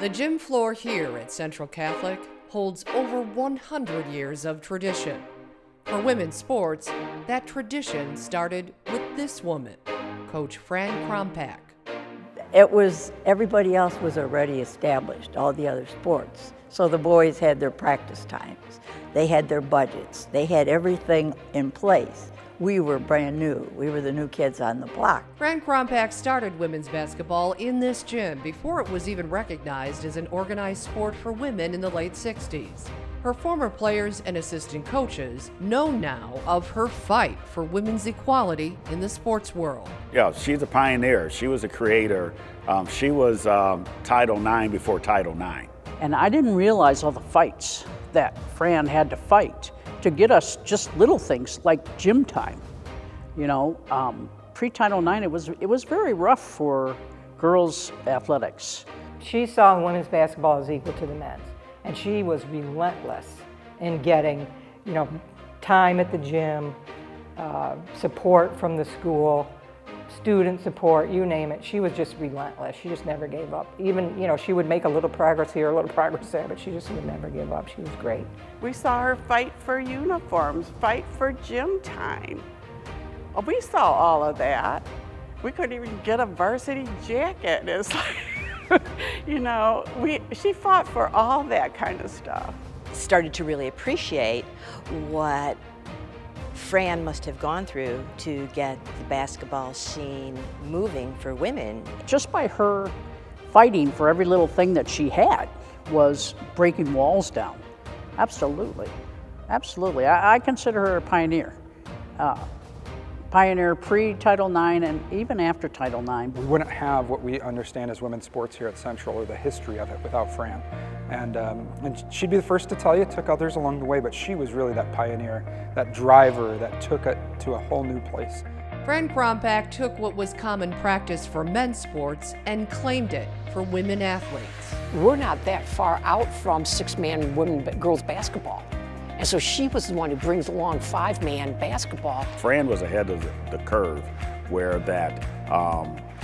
The gym floor here at Central Catholic holds over 100 years of tradition. For women's sports, that tradition started with this woman, Coach Fran Krompak. Everybody else was already established, all the other sports. So the boys had their practice times, they had their budgets, they had everything in place. We were brand new. We were the new kids on the block. Fran Krompak started women's basketball in this gym before it was even recognized as an organized sport for women in the late 60s. Her former players and assistant coaches know now of her fight for women's equality in the sports world. Yeah, she's a pioneer. She was a creator. She was Title IX before Title IX. And I didn't realize all the fights that Fran had to fight to get us just little things like gym time. You know, pre-Title IX, it was very rough for girls' athletics. She saw women's basketball as equal to the men's, and she was relentless in getting, time at the gym, support from the school, student support, you name it. She was just relentless. She just never gave up. Even, she would make a little progress here, a little progress there, but she just would never give up. She was great. We saw her fight for uniforms, fight for gym time. We saw all of that. We couldn't even get a varsity jacket. It's like, she fought for all that kind of stuff. Started to really appreciate what Fran must have gone through to get the basketball scene moving for women. Just by her fighting for every little thing that she had was breaking walls down. Absolutely, absolutely. I consider her a pioneer. Pioneer pre-Title IX and even after Title IX. We wouldn't have what we understand as women's sports here at Central or the history of it without Fran. And she'd be the first to tell you, took others along the way, but she was really that pioneer, that driver that took it to a whole new place. Fran Krompak took what was common practice for men's sports and claimed it for women athletes. We're not that far out from six-man girls basketball. And so she was the one who brings along five-man basketball. Fran was ahead of the curve where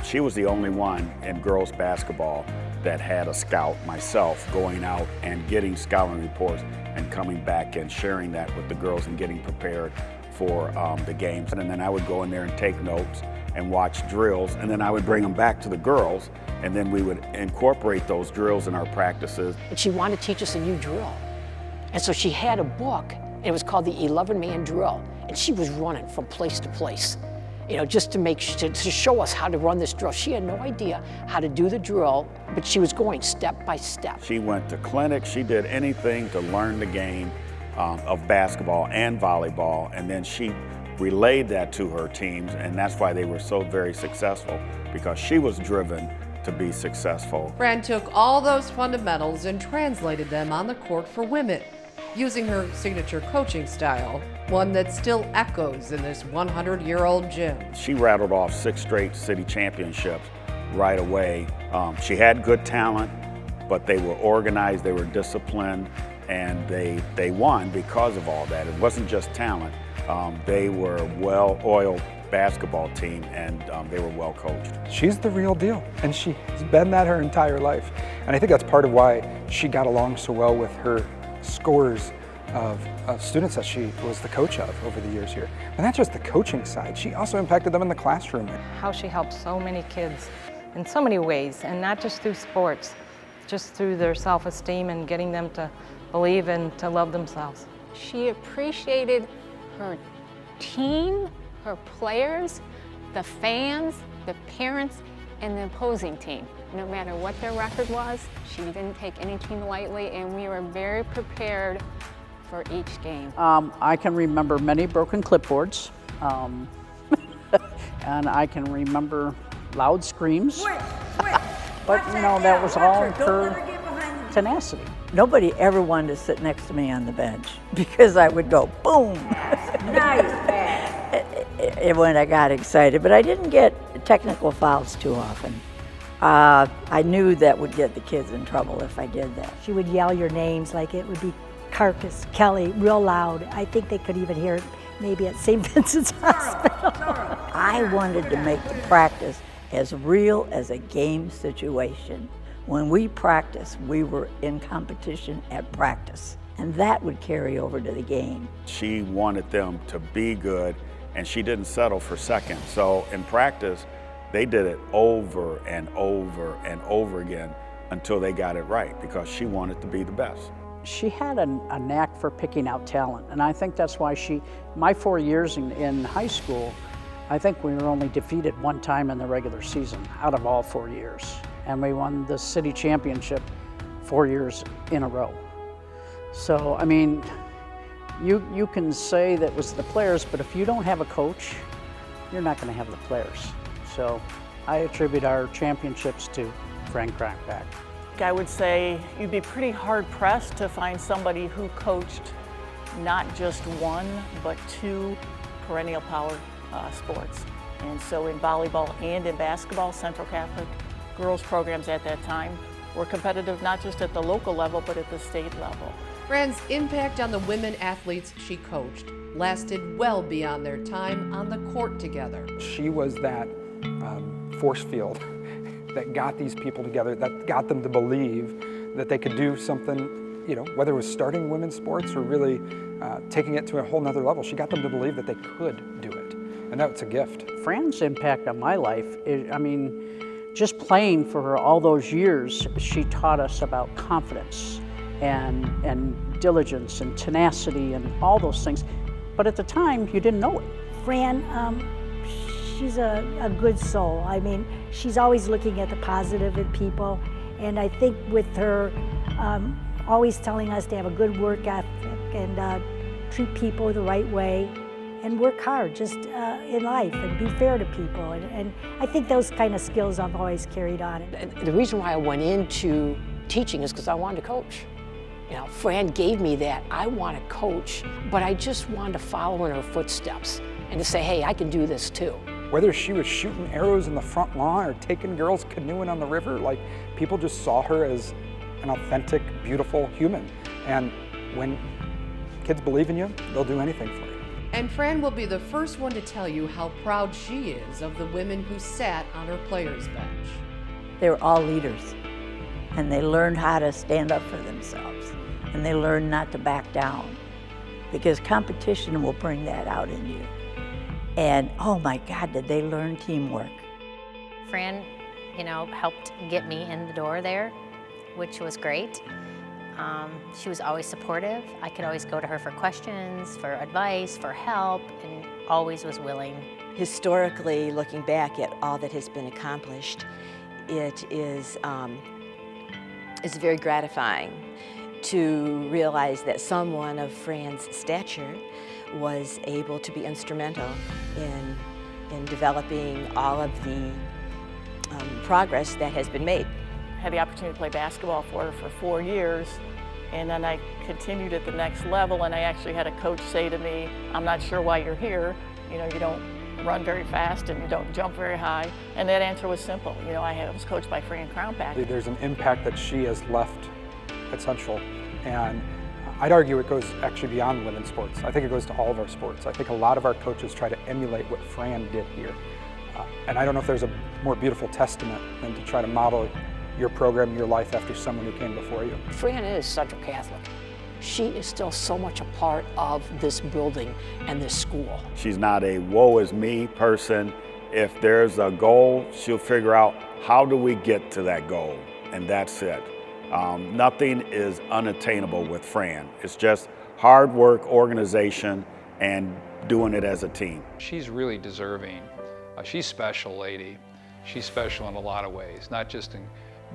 she was the only one in girls basketball that had a scout, myself, going out and getting scouting reports and coming back and sharing that with the girls and getting prepared for the games. And then I would go in there and take notes and watch drills, and then I would bring them back to the girls, and then we would incorporate those drills in our practices. And she wanted to teach us a new drill. And so she had a book, and it was called the 11-man drill. And she was running from place to place, just to show us how to run this drill. She had no idea how to do the drill, but she was going step by step. She went to clinics, she did anything to learn the game of basketball and volleyball, and then she relayed that to her teams, and that's why they were so very successful, because she was driven to be successful. Fran took all those fundamentals and translated them on the court for women, using her signature coaching style, one that still echoes in this 100-year-old gym. She rattled off 6 straight city championships right away. She had good talent, but they were organized, they were disciplined, and they won because of all that. It wasn't just talent. They were a well-oiled basketball team, and they were well coached. She's the real deal, and she has been that her entire life. And I think that's part of why she got along so well with her scores of students that she was the coach of over the years here. And that's just the coaching side. She also impacted them in the classroom. How she helped so many kids in so many ways, and not just through sports, just through their self-esteem and getting them to believe and to love themselves. She appreciated her team, her players, the fans, the parents, and the opposing team. No matter what their record was, she didn't take any team lightly, and we were very prepared for each game. I can remember many broken clipboards, and I can remember loud screams. But that was all her tenacity. Nobody ever wanted to sit next to me on the bench because I would go boom. Nice. When I got excited, but I didn't get technical fouls too often. I knew that would get the kids in trouble if I did that. She would yell your names like it would be Carcass, Kelly, real loud. I think they could even hear it maybe at St. Vincent's Hospital. I wanted to make the practice as real as a game situation When we practiced, we were in competition at practice, and that would carry over to the game. She wanted them to be good, and she didn't settle for second. So in practice, they did it over and over and over again until they got it right, because she wanted to be the best. She had a knack for picking out talent, and I think that's why my 4 years in high school, I think we were only defeated one time in the regular season out of all 4 years. And we won the city championship 4 years in a row. So, I mean, you can say that was the players, but if you don't have a coach, you're not going to have the players. So I attribute our championships to Fran Krompak. I would say you'd be pretty hard-pressed to find somebody who coached not just one, but 2 perennial power sports. And so in volleyball and in basketball, Central Catholic girls programs at that time were competitive not just at the local level, but at the state level. Fran's impact on the women athletes she coached lasted well beyond their time on the court together. She was that force field that got these people together, that got them to believe that they could do something, you know, whether it was starting women's sports or really taking it to a whole nother level. She got them to believe that they could do it, and that's a gift. Fran's impact on my life is, I mean, just playing for her all those years, she taught us about confidence and diligence and tenacity and all those things. But at the time, you didn't know it. Fran, she's a good soul. I mean, she's always looking at the positive in people. And I think with her always telling us to have a good work ethic and treat people the right way and work hard just in life and be fair to people. And I think those kind of skills I've always carried on. The reason why I went into teaching is because I wanted to coach. You know, Fran gave me that. I want to coach, but I just wanted to follow in her footsteps and to say, hey, I can do this too. Whether she was shooting arrows in the front lawn or taking girls canoeing on the river, like, people just saw her as an authentic, beautiful human. And when kids believe in you, they'll do anything for you. And Fran will be the first one to tell you how proud she is of the women who sat on her players' bench. They were all leaders, and they learned how to stand up for themselves, and they learned not to back down, because competition will bring that out in you. And oh my God, did they learn teamwork. Fran, you know, helped get me in the door there, which was great. She was always supportive. I could always go to her for questions, for advice, for help, and always was willing. Historically, looking back at all that has been accomplished, it is very gratifying to realize that someone of Fran's stature was able to be instrumental in developing all of the progress that has been made. I had the opportunity to play basketball for her for 4 years, and then I continued at the next level, and I actually had a coach say to me, I'm not sure why you're here. You know, you don't run very fast and you don't jump very high. And that answer was simple. You know, I was coached by Fran Krompak. There's an impact that she has left at Central, and I'd argue it goes actually beyond women's sports. I think it goes to all of our sports. I think a lot of our coaches try to emulate what Fran did here. And I don't know if there's a more beautiful testament than to try to model your program, your life after someone who came before you. Fran is Central Catholic. She is still so much a part of this building and this school. She's not a woe is me person. If there's a goal, she'll figure out how do we get to that goal, and that's it. Nothing is unattainable with Fran. It's just hard work, organization, and doing it as a team. She's really deserving. She's a special lady. She's special in a lot of ways, not just in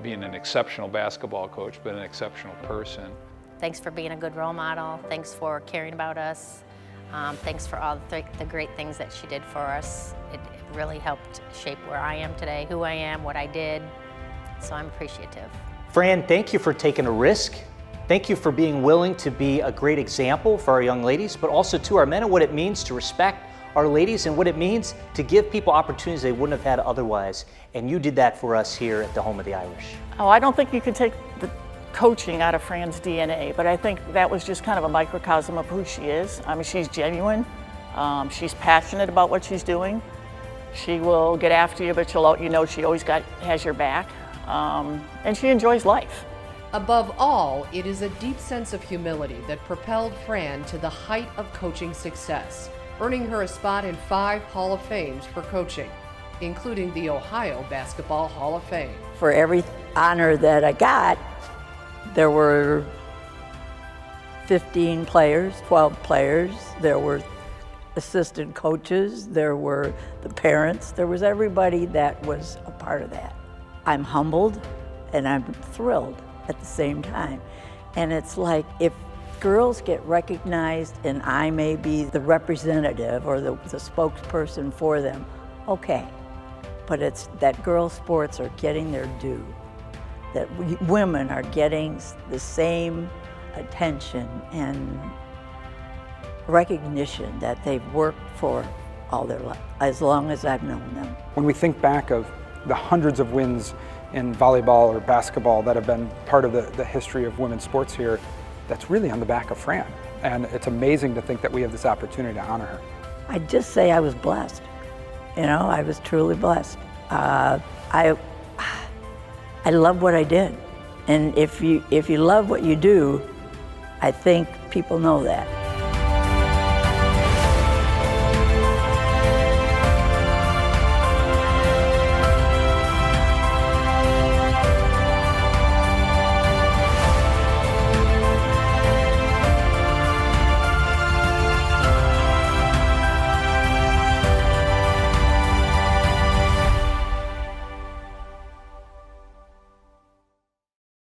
being an exceptional basketball coach, but an exceptional person. Thanks for being a good role model. Thanks for caring about us. Thanks for all the great things that she did for us. It really helped shape where I am today, who I am, what I did. So I'm appreciative. Fran, thank you for taking a risk. Thank you for being willing to be a great example for our young ladies, but also to our men and what it means to respect our ladies and what it means to give people opportunities they wouldn't have had otherwise. And you did that for us here at the Home of the Irish. Oh, I don't think you can take the coaching out of Fran's DNA, but I think that was just kind of a microcosm of who she is. I mean, she's genuine. She's passionate about what she's doing. She will get after you, but you know she always has your back. and she enjoys life. Above all, it is a deep sense of humility that propelled Fran to the height of coaching success, earning her a spot in 5 Hall of Fames for coaching, including the Ohio Basketball Hall of Fame. For every honor that I got, there were 15 players, 12 players, there were assistant coaches, there were the parents, there was everybody that was a part of that. I'm humbled and I'm thrilled at the same time. And it's like, if girls get recognized and I may be the representative or the spokesperson for them, okay. But it's that girls' sports are getting their due, that women are getting the same attention and recognition that they've worked for all their life, as long as I've known them. When we think back of the hundreds of wins in volleyball or basketball that have been part of the history of women's sports here, that's really on the back of Fran. And it's amazing to think that we have this opportunity to honor her. I'd just say I was blessed. You know, I was truly blessed. I love what I did. And if you love what you do, I think people know that.